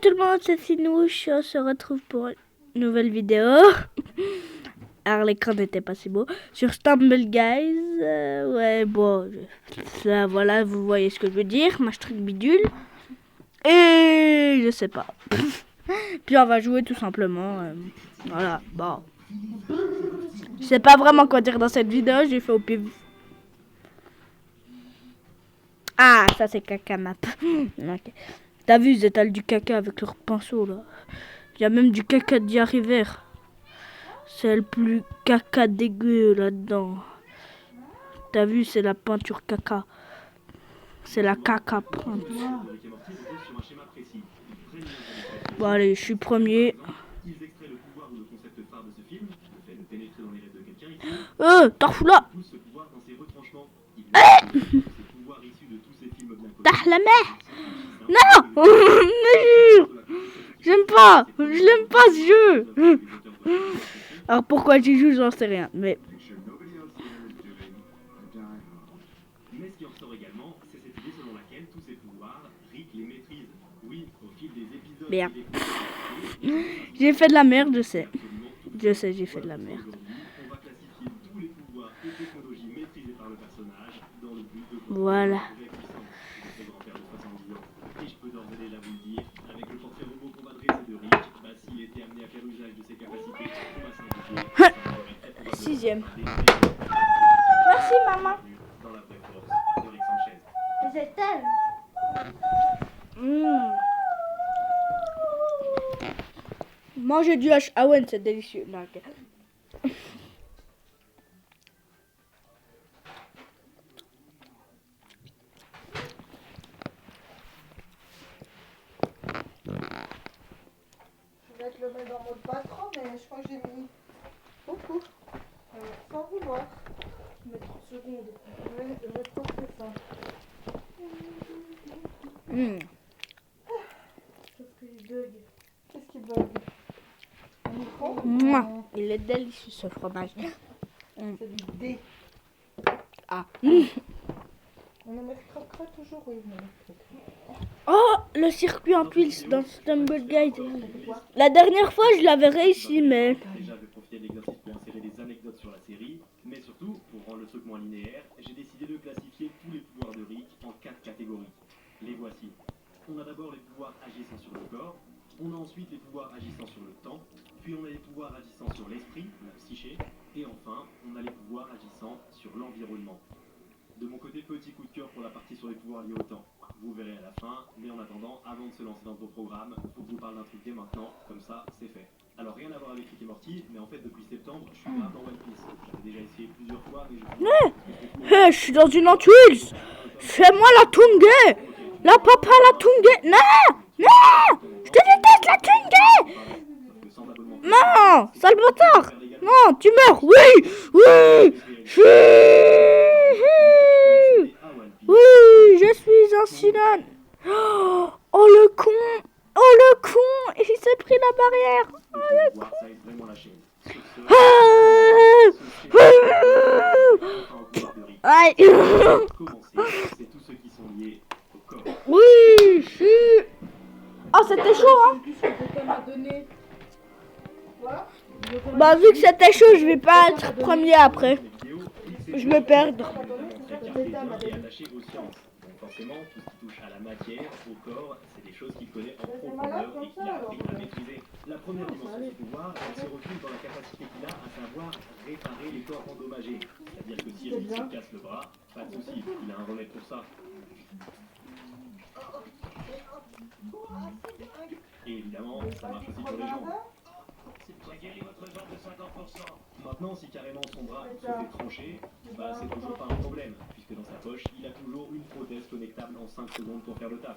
tout le monde, c'est Sinouche. On se retrouve pour une nouvelle vidéo. Alors l'écran n'était pas si beau. Sur Stumble Guys. Ouais, bon. Là, voilà, vous voyez ce que je veux dire. Match truc bidule. Et je sais pas. Puis on va jouer tout simplement. Voilà, bon. Je sais pas vraiment quoi dire dans cette vidéo. J'ai fait au pif. Ah, ça c'est caca map. Okay. T'as vu, ils étalent du caca avec leur pinceau là. Il y a même du caca de diarrhée vert. C'est le plus caca dégueu là-dedans. T'as vu, c'est la peinture caca. C'est la caca peinte. Bon allez, je suis premier. Tarfoula. Tahlameh. Non. J'aime pas. Je l'aime pas ce jeu. Alors pourquoi j'y joue, j'en sais rien. Mais ce qui en ressort également, c'est cette idée selon laquelle tous ces pouvoirs, Rick les maîtrise. Oui, au fil des épisodes. Bien. J'ai fait de la merde, je sais. Je sais, j'ai fait de la merde. On va classifier tous les pouvoirs et technologies maîtrisés par le personnage dans le but de voilà. Et je peux d'ores et déjà vous le dire, avec le portrait robot qu'on va dresser de Rick, s'il était amené à faire usage de ses capacités, on va s'indiquer. Sixième. Merci maman. Je t'aime. Manger du hache. Ah ouais, c'est délicieux. Non, okay. Je vais te le mettre dans mode pas trop, mais je crois que j'ai mis beaucoup. Sans vouloir. Mais 30 secondes. Je vais tenter ça. Qu'est-ce qu'il bug? Qu'est-ce qui bug? Il est délicieux ce fromage. C'est du D. Ah. On aimerait croque toujours, oui. Oh, le circuit en tuiles dans Stumble Guide. La dernière fois, je l'avais réussi, mais... Déjà, je vais profiter de l'exercice pour insérer des anecdotes sur la série, mais surtout, pour rendre le truc moins linéaire, j'ai décidé de classifier tous les pouvoirs de Rick en 4 catégories. Les voici. On a d'abord les pouvoirs agissant sur le corps, on a ensuite les pouvoirs agissant sur le temps, puis on a les pouvoirs agissant sur l'esprit, la psyché, et enfin, on a les pouvoirs agissant sur l'environnement. De mon côté, petit coup de cœur pour la partie sur les pouvoirs liés au temps. Vous verrez à la fin, mais en attendant, avant de se lancer dans vos programmes, faut que je vous parle d'un truc dès maintenant, comme ça, c'est fait. Alors rien à voir avec Rick et Morty, mais en fait depuis septembre, je suis grave dans One Piece. J'avais déjà essayé plusieurs fois, mais je suis dans une entuile. Fais-moi la tungue. La papa la tungue. Non. Non. Je te déteste la tungue. Non, sale bâtard. Non, tu meurs. Oui. Oui. Oui, je suis un Sinan. Oh le con. Oh le con. Il s'est pris la barrière. Oh le con. Oui. Oh, c'était chaud, hein. Bah, vu que c'était chaud, je vais pas être premier après. Je vais perdre. Forcément, tout ce qui touche à la matière, au corps, c'est des choses qu'il connaît en profondeur et qu'il a appris à maîtriser. La première dimension du pouvoir, elle se retrouve dans la capacité qu'il a à savoir réparer les corps endommagés. C'est-à-dire que si elle se casse le bras, pas de souci, il a un remède pour ça. Et évidemment, ça marche aussi pour les jambes. Maintenant, si carrément son bras se fait trancher, c'est toujours pas un problème, puisque dans sa poche, il a toujours une prothèse connectable en 5 secondes pour faire le taf.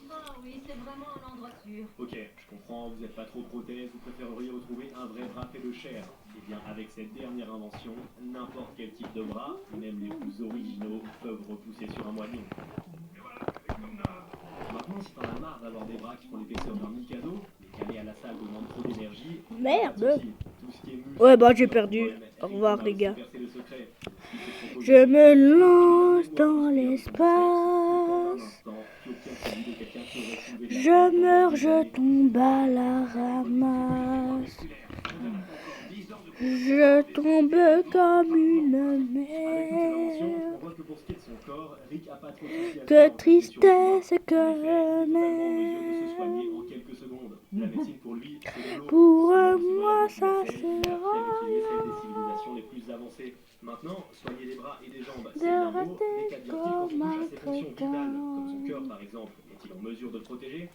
Oh oui, c'est vraiment un endroit sûr. Ok, je comprends, vous n'êtes pas trop prothèse, vous préféreriez retrouver un vrai bras fait de chair. Eh bien, avec cette dernière invention, n'importe quel type de bras, même les plus originaux, peuvent repousser sur un moignon. Maintenant, si t'en as marre d'avoir des bras qui font l'épaisseur d'un Mikado, mais qu'aller à la salle demande trop d'énergie... Merde. Ouais, bah j'ai perdu. Au revoir les gars. Je me lance dans l'espace. soulever de la Je terre pendant meurs, des je années. tombe à la ramasse. Je tombe comme une Avec toutes ces inventions, on mer. voit que pour ce qui est de son corps, Rick a pas trop de soucis à se Que faire encaisser sur le pouvoir. tristesse, que En effet, il est totalement en mesure de se remède. soigner en quelques secondes. La médecine pour lui, c'est de l'eau. Pour Si l'homme se moi, balade ça universel, il a appris à sera maîtriser celle des civilisations les plus avancées. Maintenant, soigner les bras et les jambes, c'est de bien beau, mais rester qu'advient-il quand on comme touche à un ses fonctions vitales, comme son cœur crétin. par exemple? Est-il en mesure de le protéger?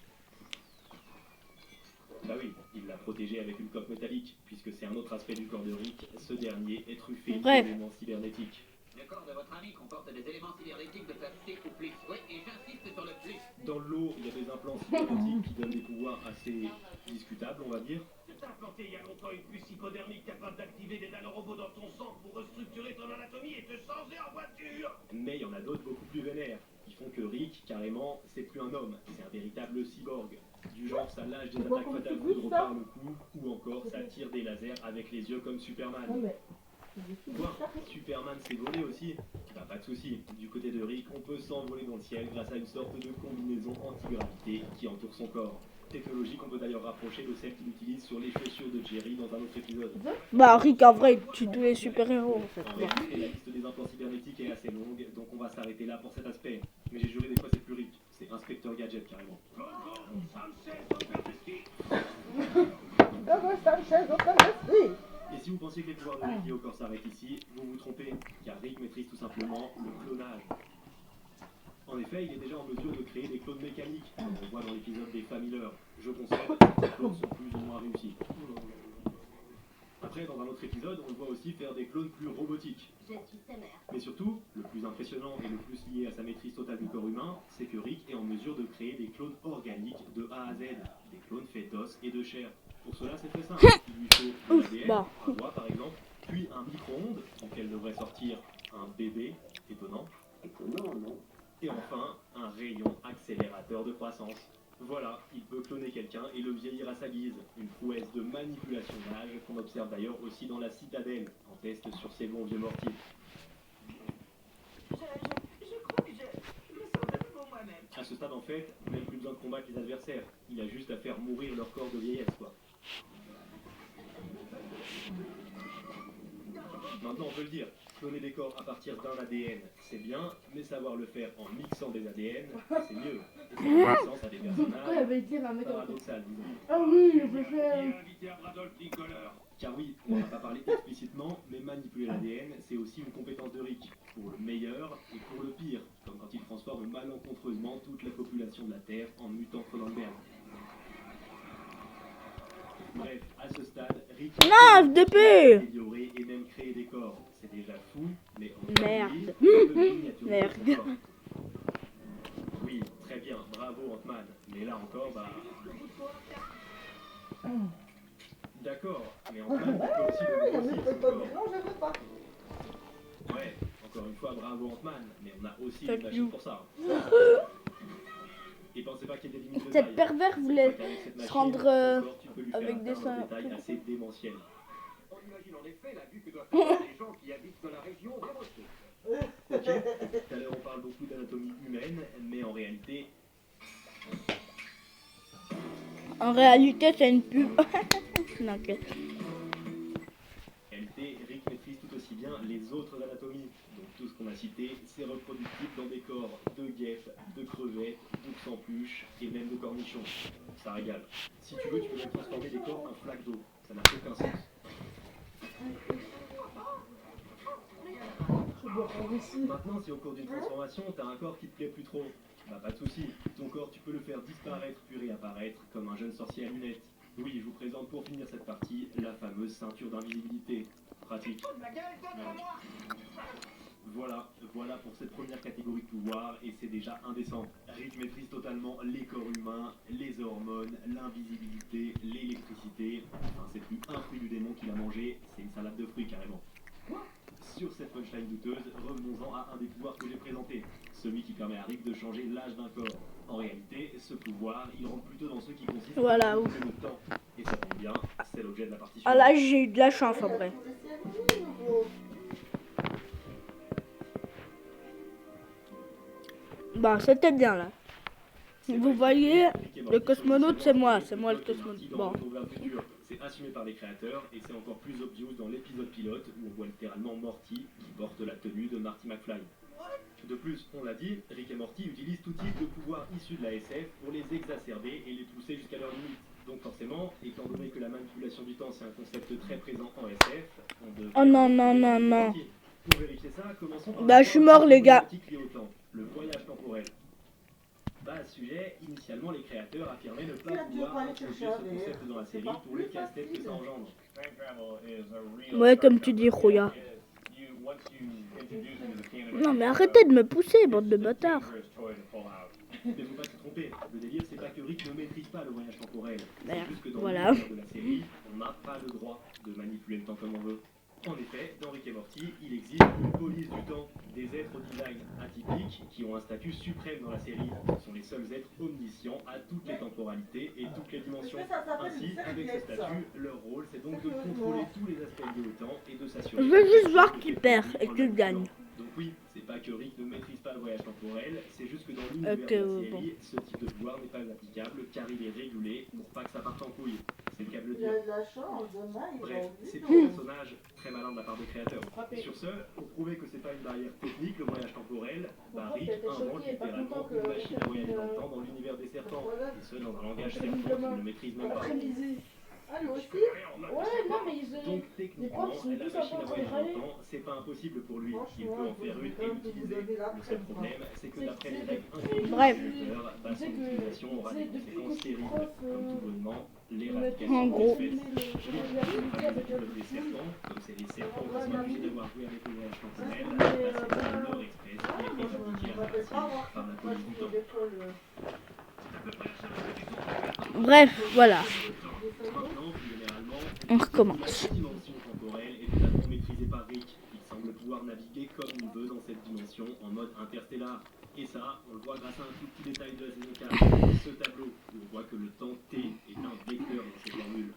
Bah oui, il l'a protégé avec une coque métallique, puisque c'est un autre aspect du corps de Rick, ce dernier est truffé Bref. d'éléments cybernétiques. Le corps de votre ami comporte des éléments cybernétiques de classe C ou plus. Oui, et j'insiste sur le plus. Dans l'eau, il y a des implants cybernétiques qui donnent des pouvoirs assez discutables, on va dire. T'as implanté il y a longtemps une puce hypodermique capable d'activer des nanorobots dans ton sang pour restructurer ton anatomie et te changer en voiture. Mais il y en a d'autres beaucoup plus vénères, qui font que Rick, carrément, c'est plus un homme, c'est un véritable cyborg. Du genre, ça lâche des attaques fatales foudre par le cou, ou encore ça tire des lasers avec les yeux comme Superman. Quoi? Superman s'est volé aussi? Bah pas de soucis, du côté de Rick, on peut s'envoler dans le ciel grâce à une sorte de combinaison antigravité qui entoure son corps. Technologie qu'on peut d'ailleurs rapprocher de celle qu'il utilise sur les chaussures de Jerry dans un autre épisode. Bah, Rick, en vrai, il tue tous les super-héros, en fait. En réalité, la liste des implants cybernétiques est assez longue, donc on va s'arrêter là pour cet aspect. Mais j'ai juré des fois c'est plus Rick, c'est Inspecteur Gadget carrément. Et si vous pensiez que les pouvoirs de Rick liés au corps s'arrêtent ici, vous vous trompez, car Rick maîtrise tout simplement le clonage. En effet, il est déjà en mesure de créer des clones mécaniques, comme on voit dans l'épisode des Famileurs. Je concède, ces clones sont plus ou moins réussis. Après, dans un autre épisode, on le voit aussi faire des clones plus robotiques. Je suis sa mère. Mais surtout, le plus impressionnant et le plus lié à sa maîtrise totale du corps humain, c'est que Rick est en mesure de créer des clones organiques de A à Z, des clones faits d'os et de chair. Pour cela, c'est très simple. Il lui faut de l'ADN, bah. un doigt par exemple, puis un micro-ondes, duquel devrait sortir un bébé étonnant. Étonnant, non? Et enfin, un rayon accélérateur de croissance. Voilà, il peut cloner quelqu'un et le vieillir à sa guise. Une prouesse de manipulation d'âge qu'on observe d'ailleurs aussi dans la citadelle, en test sur ces bons vieux mortiers. Je crois que je me sens de nouveau moi-même. À ce stade en fait, même plus besoin de combattre les adversaires. Il a juste à faire mourir leur corps de vieillesse quoi. Maintenant on peut le dire, cloner des corps à partir d'un ADN, c'est bien, mais savoir le faire en mixant des ADN, c'est mieux. Et c'est une puissance à des personnages paradoxal, disons. Ah oui, je peux Qui faire. a invité à Bradolph Lincoln? Car oui, on n'en a pas parlé explicitement, mais manipuler l'ADN, c'est aussi une compétence de Rick, pour le meilleur et pour le pire, comme quand il transforme malencontreusement toute la population de la Terre en mutants Cronenberg. Bref, à ce stade, Rick Non, FDP! améliorer et même créer des corps. C'est déjà fou, mais en Merde. Merde. Merde. Oui, très bien, bravo Ant-Man. Mais là encore, bah... D'accord, mais Ant-Man peut aussi le grossir son corps. Non, je veux pas. Ouais, encore une fois, bravo Ant-Man, mais on a aussi Fuck une machine you. pour ça. Et pensez pas qu'il y ait des limites de Cette taille. pervers C'est voulait pas qu'avec cette se machine, rendre, ton corps, tu peux lui avec faire des atteindre seins. tailles assez démentielles. On imagine en effet la vue que doivent avoir les gens qui habitent dans la région des rochers. Ok, tout à l'heure on parle beaucoup d'anatomie humaine, mais en réalité, En réalité, c'est une pub. Non, ok. Rick maîtrise tout aussi bien les autres anatomies. Donc tout ce qu'on a cité, c'est reproductible dans des corps de guêpes, de crevettes, d'ours en peluche et même de cornichons. Ça régale. Si tu veux, tu peux même transformer des corps en flaques d'eau. Ça n'a aucun sens. Maintenant, si au cours d'une transformation, t'as un corps qui te plaît plus trop, bah pas de souci. Ton corps, tu peux le faire disparaître puis réapparaître comme un jeune sorcier à lunettes. Oui, je vous présente pour finir cette partie la fameuse ceinture d'invisibilité. Pratique. Voilà pour cette première catégorie de pouvoir et c'est déjà indécent. Rick maîtrise totalement les corps humains, les hormones, l'invisibilité, l'électricité. Enfin, c'est plus un fruit du démon qu'il a mangé, c'est une salade de fruits carrément. Sur cette punchline douteuse, revenons-en à un des pouvoirs que j'ai présenté, celui qui permet à Rick de changer l'âge d'un corps. En réalité, ce pouvoir, il rentre plutôt dans ceux qui consistent Voilà, à ouf. bouger le temps. Et ça tombe bien, c'est l'objet de la partie Ah là, j'ai eu de la chance en vrai. Bah, c'était bien là. Vous voyez, le cosmonaute, c'est moi le cosmonaute. Bon. C'est assumé par les créateurs et c'est encore plus obvious dans l'épisode pilote où on voit littéralement Morty qui porte la tenue de Marty McFly. De plus, on l'a dit, Rick et Morty utilisent tout type de pouvoirs issus de la SF pour les exacerber et les pousser jusqu'à leurs limites. Donc forcément, étant donné que la manipulation du temps c'est un concept très présent en SF, on devrait... Oh non, non, non, non. Pour vérifier ça, commençons par... Bah, je suis mort, les gars. Le voyage temporel. Bah, à ce sujet, initialement, les créateurs affirmaient ne pas Tu as dû pouvoir aller introduire chercher ce concept dans la série pour le casse-tête que ça engendre. Ouais, comme tu dis, Rouya. Non, mais arrêtez de me pousser, bande de bâtards. Mais faut pas se tromper, le délire c'est pas que Rick ne maîtrise pas le voyage temporel. Merde, C'est juste que dans voilà. l'univers de la série, on n'a pas le droit de manipuler le temps comme on veut. En effet, dans Rick et Morty, il existe une police du temps, des êtres au design atypiques qui ont un statut suprême dans la série. Ce sont les seuls êtres omniscients à toutes les temporalités et toutes les dimensions. Ainsi, avec ce statut, leur rôle c'est donc de contrôler tous les aspects liés au temps et de s'assurer... Je veux juste voir qui perd et qui gagne. Donc oui, c'est pas que Rick ne maîtrise pas le voyage temporel, c'est juste que dans l'univers Ok, de la bon. série, ce type de pouvoir n'est pas applicable car il est régulé pour pas que ça parte en couille. C'est le cas de le Il dire. a de la chance, demain, il va Bref, au c'est boulot. un personnage très malin de la part des créateurs. Sur ce, pour prouver que c'est pas une barrière technique, le voyage temporel, Rick invente littéralement une machine à voyager dans le temps dans l'univers des serpents. Et ce, dans un langage serpent qu'il ne maîtrise même pas. Ah, lui aussi? Ouais, non, mais Donc techniquement, la machine à voyager dans le temps, c'est pas impossible pour lui. Il peut en faire une et l'utiliser. Le seul problème, c'est que d'après les règles introduites Bref. par son utilisation aura des conséquences terribles, comme tout bonnement, En l'éradication gros. des espèces. Des serpents, comme c'est les serpents qui sont accusés d'avoir joué avec le voyage temporel, c'est leur espèce qui est éradiquée à la racine par la police du temps. Bref, voilà. Maintenant, généralement, On recommence. la dimension temporelle est totalement maîtrisée par Rick. Il semble pouvoir naviguer comme il veut dans cette dimension en mode interstellar. Et ça, on le voit grâce à un tout petit détail de la saison 4, ce tableau, où on voit que le temps T est un vecteur dans cette formule.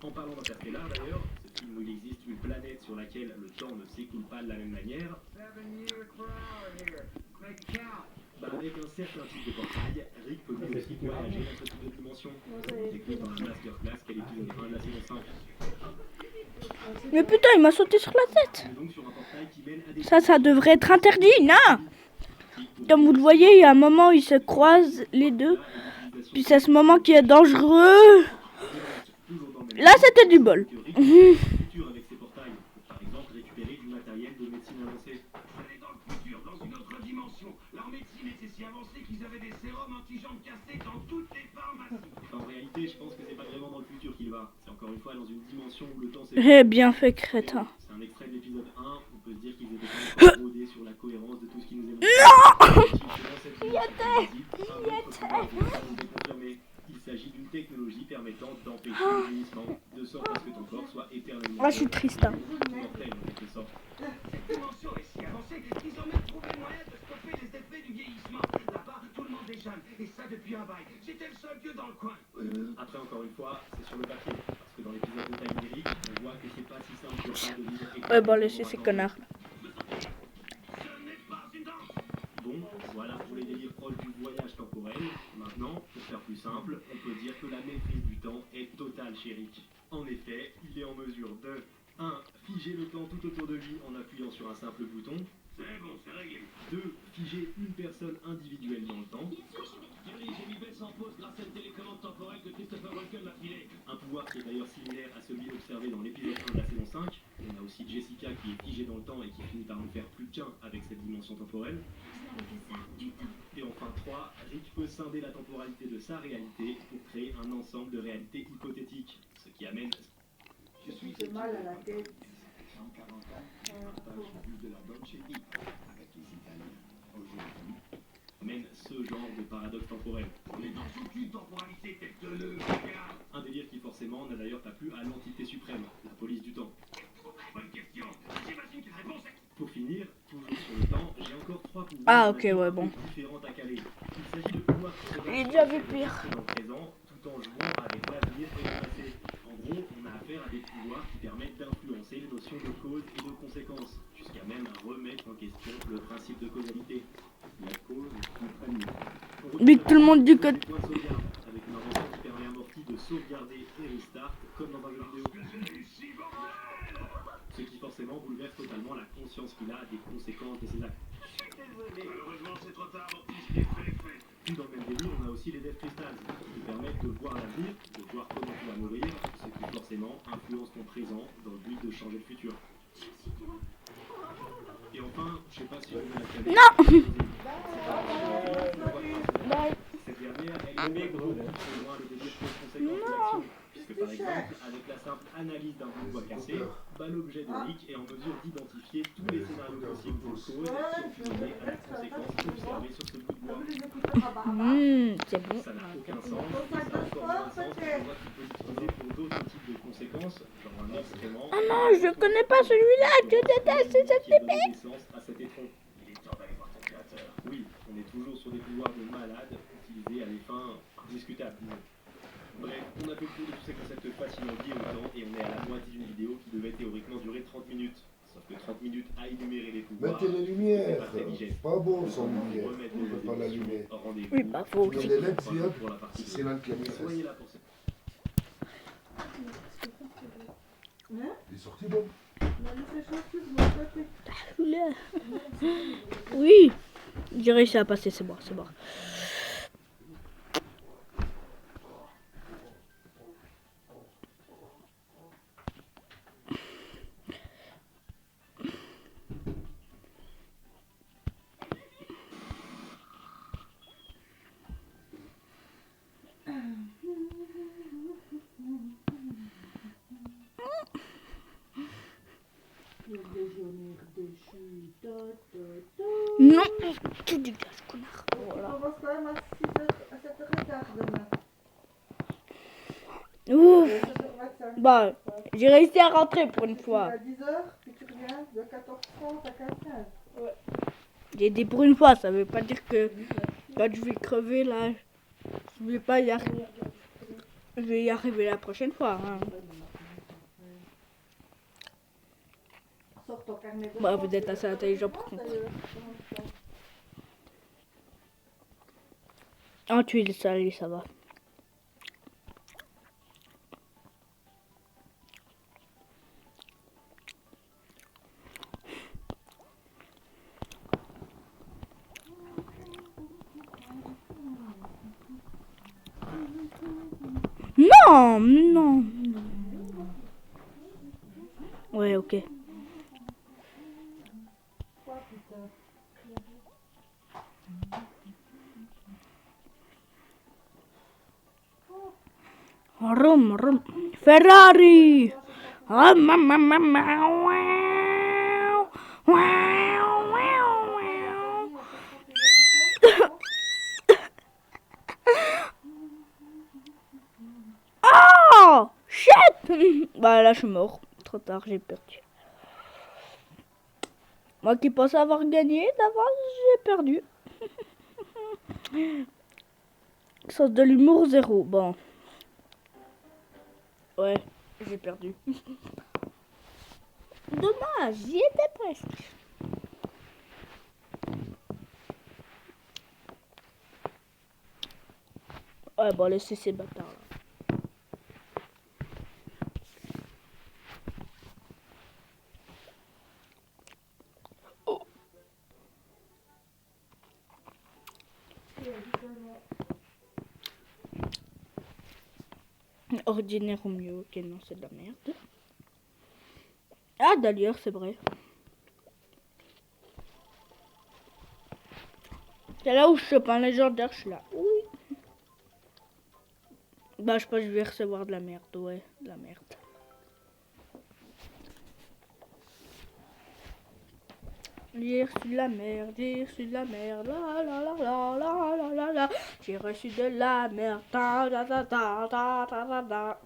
En parlant d'interstellar d'ailleurs, ce film où il existe une planète sur laquelle le temps ne s'écoule pas de la même manière, avec un certain type de portail, Rick peut lui aussi voyager dans ce type de dimension. C'est écrit dans la masterclass qu'est l'épisode 1 de la saison 5. Mais putain, il m'a sauté sur la tête. Donc sur un portail qui mène à des... Ça devrait être interdit, non? Comme vous le voyez, il y a un moment où ils se croisent les deux. Puis c'est ce moment qui est dangereux. Là, c'était du bol. Avec ces portails, par exemple récupérer du matériel de médecine avancée. Aller dans le futur, dans une autre dimension. Leur médecine était si avancée qu'ils avaient des sérums anti-jambes cassées dans toutes les pharmacies. En réalité, je pense que c'est pas vraiment dans le futur qu'il va. C'est encore une fois dans une dimension où le temps s'est... Eh bien fait, crétin. C'est un extrait de l'épisode 1, on peut se dire qu'ils étaient quand même rodés sur la cohérence de tout ce qui nous est montré. Il s'agit d'une technologie permettant d'empêcher le vieillissement, de sorte à ce que ton corps soit éternellement... Ah, je suis triste, hein. mortel, en quelque sorte. Cette dimension est si avancée qu'ils ont même trouvé le moyen de stopper les effets du vieillissement. Là-bas, tout le monde est jeune, et ça depuis un bail. J'étais le seul vieux dans le coin. Après, encore une fois, c'est sur le papier. Parce que dans l'épisode de Time Lyric, on voit que c'est pas si simple que ça de vivre... Ouais, bon, laissez ces connards. Ce n'est pas une danse. Bon, voilà pour les délires proches du voyage temporel. Maintenant, pour faire plus simple, on peut dire que la maîtrise du temps est totale chez Rick. En effet, il est en mesure de 1. Figer le temps tout autour de lui en appuyant sur un simple bouton. C'est bon, c'est réglé. 2. Figer une personne individuelle dans le temps. Thierry, j'ai mis Bess en pause grâce à une télécommande temporelle que Christopher Walken m'a filée. Un pouvoir qui est d'ailleurs similaire à celui observé dans l'épisode 1 de la saison 5. On a aussi Jessica qui est figée dans le temps et qui finit par ne faire plus qu'un avec cette dimension temporelle. Et enfin 3, Rick peut scinder la temporalité de sa réalité pour créer un ensemble de réalités hypothétiques. Ce qui amène... Je suis mal à la tête. Mène ce genre de paradoxe temporel. On est dans aucune temporalité tête de le regard. Un délire qui forcément n'a d'ailleurs pas plu à l'entité suprême, la police du temps. Bonne question. J'imagine que la réponse est... Pour finir, toujours sur le temps, j'ai encore 3 pouvoirs Ah, ok, ouais, bon. différents à caler. Il s'agit de pouvoirs qui J'ai déjà vu pire. dans le présent, tout en jouant avec l'avenir et le passé. En gros, on a affaire à des pouvoirs qui permettent d'influencer influencer les notions de cause et de conséquence, jusqu'à même remettre en question le principe de causalité. La cause entraîne l'effet. Mais tout le monde dit que... Des points de sauvegarde, avec une invention qui permet à Morty de sauvegarder et restart, comme dans un jeu vidéo. Ce qui forcément bouleverse totalement la conscience qu'il a des conséquences de ses actes. Malheureusement, c'est trop tard, Morty, ce qui est fait est fait. Puis dans le même délire, on a aussi les Death Crystals, qui permettent de voir l'avenir, de voir comment tu vas mourir, ce qui forcément influence ton présent dans le but de changer le futur. Et enfin, je sais pas si vous avez la Non. Cette dernière, elle met beaucoup plus loin le délire cause-conséquence de l'action. Puisque par exemple, avec la simple analyse d'un bout de bois cassé, bah, l'objet de Rick est en mesure d'identifier tous les scénarios possibles de cause qui ont pu mener à la conséquence observée sur ce bout de bois. C'est bon. Ça n'a aucun sens, et ça a encore moins de sens que moi qui peux l'utiliser pour d'autres types de conséquences, genre un excrément. Ah non, je connais pas celui-là, je déteste cette qui a épée. donné naissance à cet étron. Il est temps d'aller voir ton créateur. Oui, on est toujours sur des pouvoirs de malade utilisés à des fins discutables, disons. Bref, on a fait le tour de tous ces concepts fascinants liés au temps et on est à la moitié d'une vidéo qui devait théoriquement durer 30 minutes. Sauf que 30 minutes à énumérer les pouvoirs. Mettez les lumières, c'est pas très digeste. c'est pas bon sans Donc, lumière, remettre on les peut pas émissions l'allumer. au rendez-vous. Oui, pas faux. Il y a des LED, Pour c'est hop, la partie c'est là que la Soyez maîtresse. là pour ça. Il est sorti bon. Oui, j'ai réussi à passer, c'est bon, c'est bon. Non, tu dégages, connard. On commence quand même à 6h, à 7h15 demain. Ouf. 7h25. Bah, j'ai réussi à rentrer pour une fois. À 10h, puis tu reviens de 14h30 à 15h15. J'ai dit pour une fois, ça veut pas dire que quand je vais crever là, je vais pas y arriver. Je vais y arriver la prochaine fois. Hein. Sors ton carnet de Bah, bord, vous êtes assez intelligent pour ça, comprendre. Ah, tu es salé, ça va. Non, non. Ouais, ok. Quoi, putain? Rum, rum. Ferrari. Rum, rum, rum, rum, wow. Wow, wow, wow. Oh, shit. Bah là, je suis mort. Trop tard, j'ai perdu. Moi qui pensais avoir gagné, d'avance, j'ai perdu. Sens de l'humour, 0. Bon. Ouais, j'ai perdu. Dommage, j'y étais presque. Ouais, bon, laissez ces bâtards là. Oh. Ordinaire au mieux, ok, non, c'est de la merde. Ah, d'ailleurs, c'est vrai. C'est là où je chope un légendaire, je suis là. Oui. Bah, je pense que je vais recevoir de la merde, ouais, de la merde. J'ai reçu de la merde, j'ai reçu de la merde, la la la la la la la la. J'ai reçu de la merde, ta ta ta ta ta ta ta ta.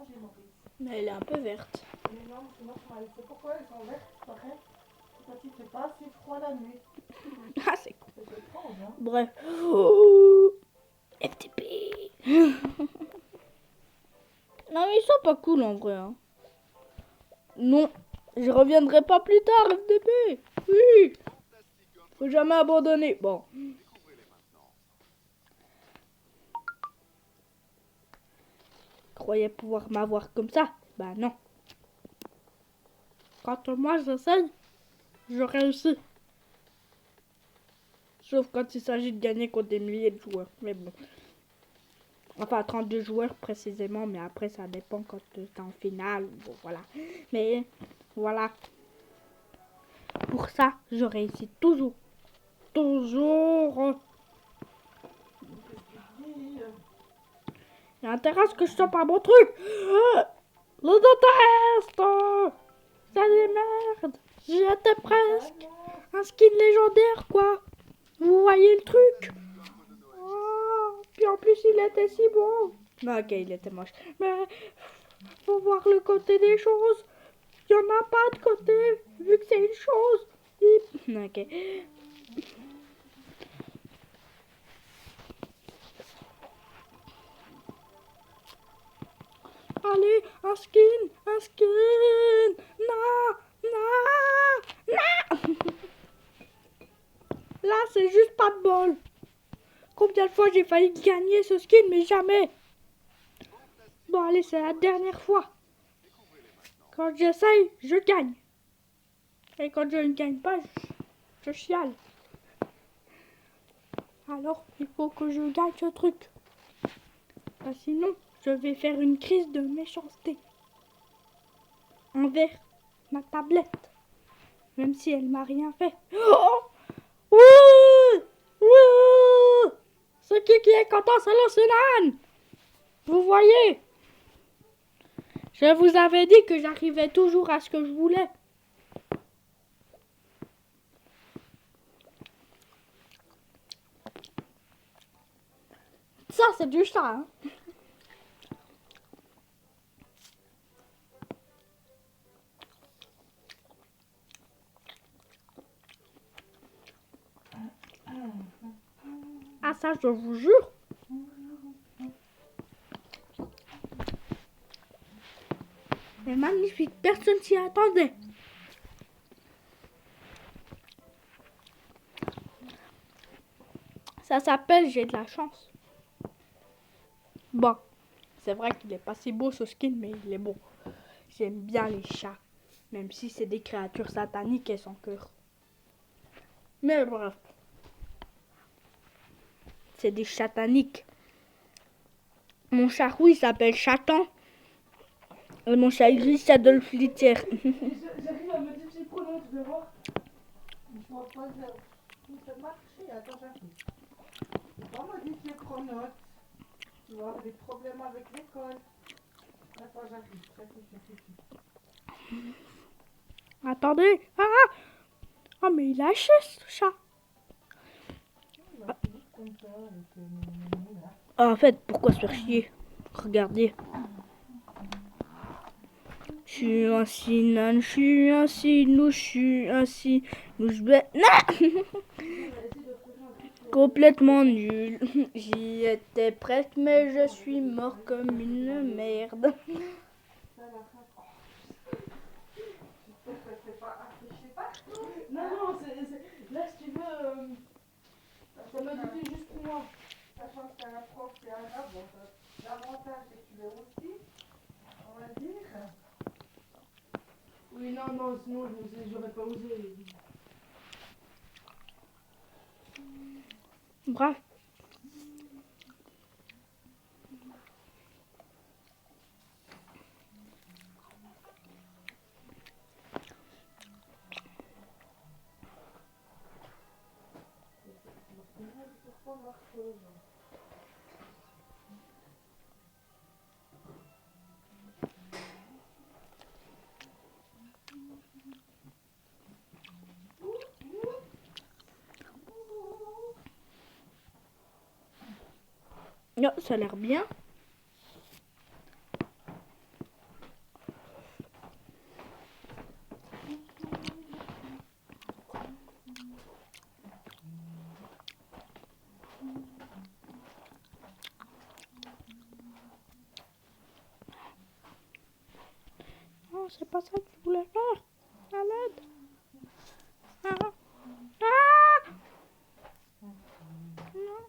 manger, Maurice. Mais elle est un peu verte. Mais non, c'est normal. C'est pourquoi elles sont vertes, pareil. C'est quand il fait pas assez froid la nuit. Ah, c'est con. C'est étrange, hein. Bref. Oh, FTP. Non, mais ils sont pas cool en vrai. Hein. Non, je reviendrai pas plus tard, FTP. Oui. Faut jamais abandonner. Bon. Croyais pouvoir m'avoir comme ça? Bah non. Quand moi j'essaye, je réussis. Sauf quand il s'agit de gagner contre des milliers de joueurs. Mais bon. Enfin, 32 joueurs précisément, mais après ça dépend quand t'es en finale. Bon, voilà. Mais voilà. Pour ça, je réussis toujours. Toujours. Il y a intérêt à ce que je sois pas mon truc. Je déteste. Ça démerde. J'étais presque un skin légendaire, quoi. Vous voyez le truc? Oh, puis en plus, il était si bon. Non, ok, il était moche. Mais faut voir le côté des choses. Il n'y en a pas de côté, vu que c'est une chose. Ok. Allez, un skin. Non, non, non. Là, c'est juste pas de bol. Combien de fois j'ai failli gagner ce skin, mais jamais. Bon, allez, c'est la dernière fois. Quand j'essaye, je gagne. Et quand je ne gagne pas, je chiale. Alors, il faut que je gagne ce truc. Sinon, je vais faire une crise de méchanceté. Envers ma tablette. Même si elle m'a rien fait. Oh! Oui! Oui! C'est qui est content, c'est le Sinan! Vous voyez? Je vous avais dit que j'arrivais toujours à ce que je voulais. Ça, c'est du chat, hein? Ah, ça, je vous jure. C'est magnifique, personne s'y attendait. Ça s'appelle J'ai de la chance. Bon, c'est vrai qu'il est pas si beau ce skin, mais il est beau. J'aime bien les chats, même si c'est des créatures sataniques et sans cœur. Mais bref, c'est des sataniques. Mon chat roux, il s'appelle Chatan. Et mon chat gris, c'est Adolf Hitler. J'arrive à me dire que j'ai prononcé, tu veux voir? Je vois pas, ça marcher, attends, j'arrive. C'est pas moi qui fais pronote. Tu vois, des problèmes avec l'école. Attends, j'arrive. Attendez. Ah! Oh, mais il a haché ce chat. Ah, en fait, pourquoi se faire chier? Regardez. Je suis un sinan, je suis un sinou, je suis un sinou, je vais... Non! Complètement nul. J'y étais presque, mais je suis mort comme une merde. Non, là, si tu veux, ça m'a dit juste pour moi. Sachant que t'as un prof qui est arabe, bon, l'avantage c'est que tu l'es aussi, on va dire. Oui, non, sinon j'aurais pas osé. Bref. Non, ça a l'air bien. c'est pas ça que je voulais faire. À l'aide. Ah. Ah. Non.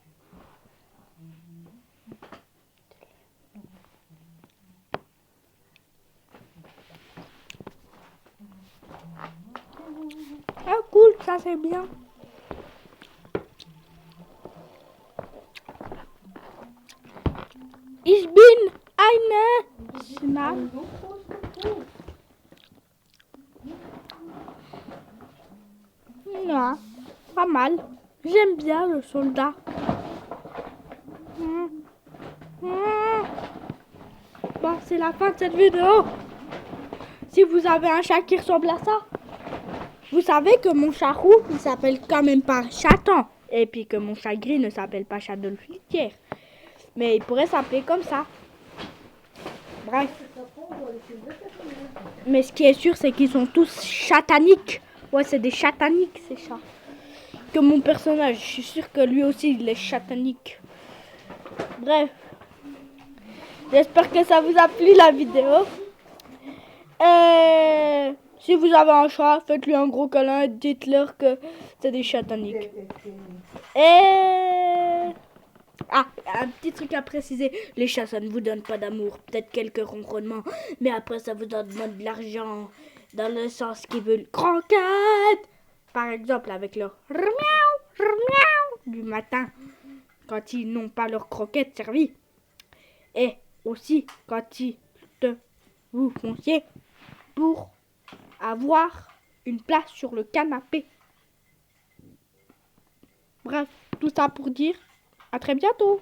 Ah cool, ça c'est bien. Ich bin eine Schnapp. Non, pas mal. J'aime bien le soldat. Bon, c'est la fin de cette vidéo. Si vous avez un chat qui ressemble à ça, vous savez que mon chat roux, il s'appelle quand même pas Chaton. Et puis que mon chat gris ne s'appelle pas Chadolf Litière. Mais il pourrait s'appeler comme ça. Bref. Mais ce qui est sûr, c'est qu'ils sont tous chataniques. Ouais, c'est des chataniques, ces chats. Que mon personnage, je suis sûr que lui aussi, il est chatanique. Bref. J'espère que ça vous a plu, la vidéo. Et si vous avez un chat, faites-lui un gros câlin et dites-leur que c'est des chataniques. Et... Ah, un petit truc à préciser, les chats ça ne vous donne pas d'amour, peut-être quelques ronronnements, mais après ça vous donne de l'argent, dans le sens qu'ils veulent croquette. Par exemple avec leur miaou du matin, quand ils n'ont pas leur croquette servie. Et aussi quand ils vous fonciez pour avoir une place sur le canapé. Bref, tout ça pour dire à très bientôt.